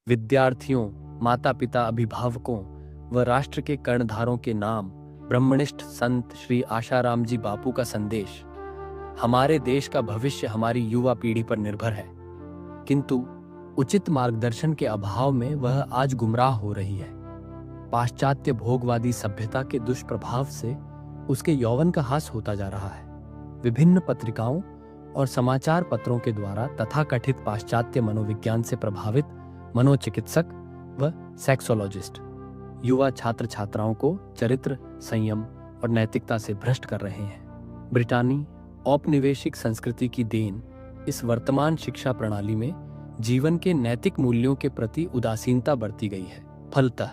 विद्यार्थियों, माता पिता, अभिभावकों व राष्ट्र के कर्णधारों के नाम ब्रह्मनिष्ठ संत श्री आशाराम जी बापू का संदेश। हमारे देश का भविष्य हमारी युवा पीढ़ी पर निर्भर है, किंतु उचित मार्गदर्शन के अभाव में वह आज गुमराह हो रही है। पाश्चात्य भोगवादी सभ्यता के दुष्प्रभाव से उसके यौवन का ह्रास होता जा रहा है। विभिन्न पत्रिकाओं और समाचार पत्रों के द्वारा तथाकथित पाश्चात्य मनोविज्ञान से प्रभावित मनोचिकित्सक व सेक्सोलॉजिस्ट युवा छात्र छात्राओं को चरित्र, संयम और नैतिकता से भ्रष्ट कर रहे हैं। ब्रिटानी औपनिवेशिक संस्कृति की देन इस वर्तमान शिक्षा प्रणाली में जीवन के नैतिक मूल्यों के प्रति उदासीनता बढ़ती गई है। फलतः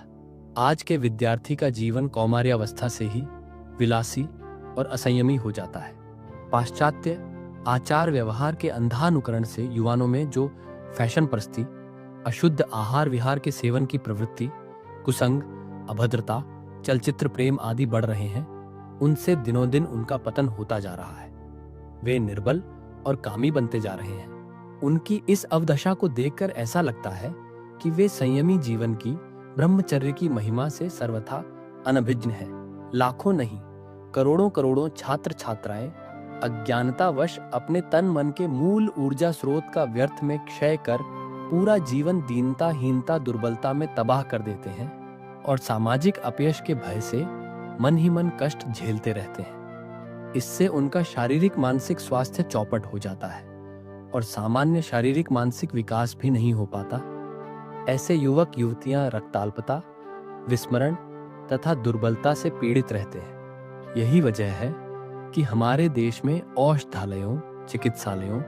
आज के विद्यार्थी का जीवन कौमार्यावस्था से ही विलासी और असंयमी हो जाता है। पाश्चात्य आचार व्यवहार के अंधानुकरण से युवानों में जो फैशन परस्ती, अशुद्ध आहार विहार के सेवन की प्रवृत्ति, कुसंग, अभद्रता, चलचित्र प्रेम आदि बढ़ रहे हैं, उनसे दिनों दिन उनका पतन होता जा रहा है। वे निर्बल और कामी बनते जा रहे हैं। उनकी इस अवदशा को देखकर ऐसा लगता है कि वे संयमी जीवन की, ब्रह्मचर्य की महिमा से सर्वथा अनभिज्ञ है। लाखों नहीं, करोड़ों करोड़ों छात्र छात्राएं अज्ञानतावश अपने तन मन के मूल ऊर्जा स्रोत का व्यर्थ में क्षय कर पूरा जीवन दीनता, हीनता, दुर्बलता में तबाह कर देते हैं और सामाजिक अपयश के भय से मन ही मन कष्ट झेलते रहते हैं। इससे उनका शारीरिक मानसिक स्वास्थ्य चौपट हो जाता है और सामान्य शारीरिक मानसिक विकास भी नहीं हो पाता। ऐसे युवक युवतियां रक्ताल्पता, विस्मरण तथा दुर्बलता से पीड़ित रहते हैं। यही वजह है कि हमारे देश में औषधालयों, चिकित्सालयों,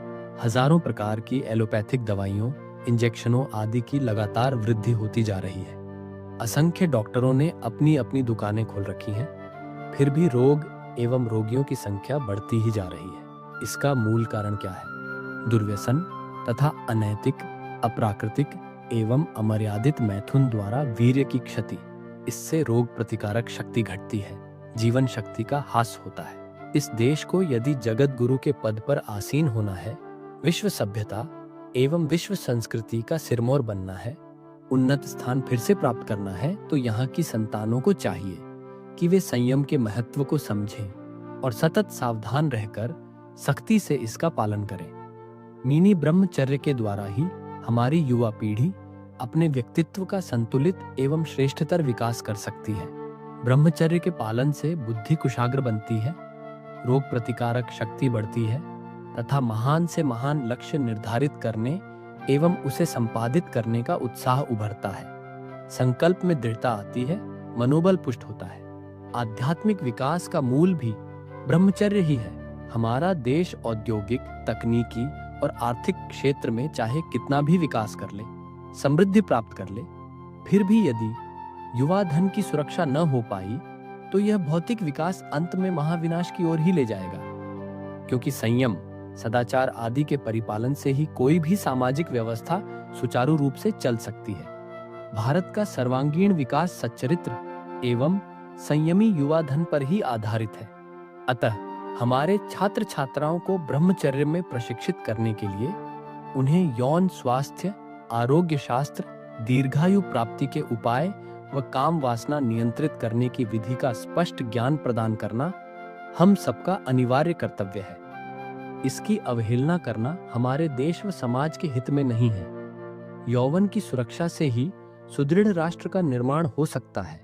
हजारों प्रकार की एलोपैथिक दवाइयों, इंजेक्शनों आदि की लगातार वृद्धि होती जा रही है। असंख्य डॉक्टरों ने अपनी अपनी दुकानें खोल रखी हैं, फिर भी रोग एवं रोगियों की संख्या बढ़ती ही जा रही है। इसका मूल कारण क्या है? दुर्व्यसन तथा अनैतिक, अप्राकृतिक एवं अमर्यादित मैथुन द्वारा वीर्य की क्षति। इससे रोग प्रतिकारक शक्ति घटती है, जीवन शक्ति का ह्रास होता है। इस देश को यदि जगत गुरु के पद पर आसीन होना है, विश्व सभ्यता एवं विश्व संस्कृति का सिरमौर बनना है, उन्नत स्थान फिर से प्राप्त करना है, तो यहाँ की संतानों को चाहिए कि वे संयम के महत्व को समझें और सतत सावधान रहकर सख्ती से इसका पालन करें। मिनी ब्रह्मचर्य के द्वारा ही हमारी युवा पीढ़ी अपने व्यक्तित्व का संतुलित एवं श्रेष्ठतर विकास कर सकती है। ब्रह्मचर्य के पालन से बुद्धि कुशाग्र बनती है, रोग प्रतिकारक शक्ति बढ़ती है तथा महान से महान लक्ष्य निर्धारित करने एवं उसे संपादित करने का उत्साह उभरता है। संकल्प में दृढ़ता आती है, मनोबल पुष्ट होता है। आध्यात्मिक विकास का मूल भी ब्रह्मचर्य ही है। हमारा देश औद्योगिक, तकनीकी और आर्थिक क्षेत्र में चाहे कितना भी विकास कर ले, समृद्धि प्राप्त कर ले, फिर भी यदि युवा धन की सुरक्षा न हो पाई तो यह भौतिक विकास अंत में महाविनाश की ओर ही ले जाएगा। क्योंकि संयम, सदाचार आदि के परिपालन से ही कोई भी सामाजिक व्यवस्था सुचारू रूप से चल सकती है। भारत का सर्वांगीण विकास सच्चरित्र एवं संयमी युवा धन पर ही आधारित है। अतः हमारे छात्र छात्राओं को ब्रह्मचर्य में प्रशिक्षित करने के लिए उन्हें यौन स्वास्थ्य, आरोग्य शास्त्र, दीर्घायु प्राप्ति के उपाय व काम वासना नियंत्रित करने की विधि का स्पष्ट ज्ञान प्रदान करना हम सबका अनिवार्य कर्तव्य है। इसकी अवहेलना करना हमारे देश व समाज के हित में नहीं है। यौवन की सुरक्षा से ही सुदृढ़ राष्ट्र का निर्माण हो सकता है।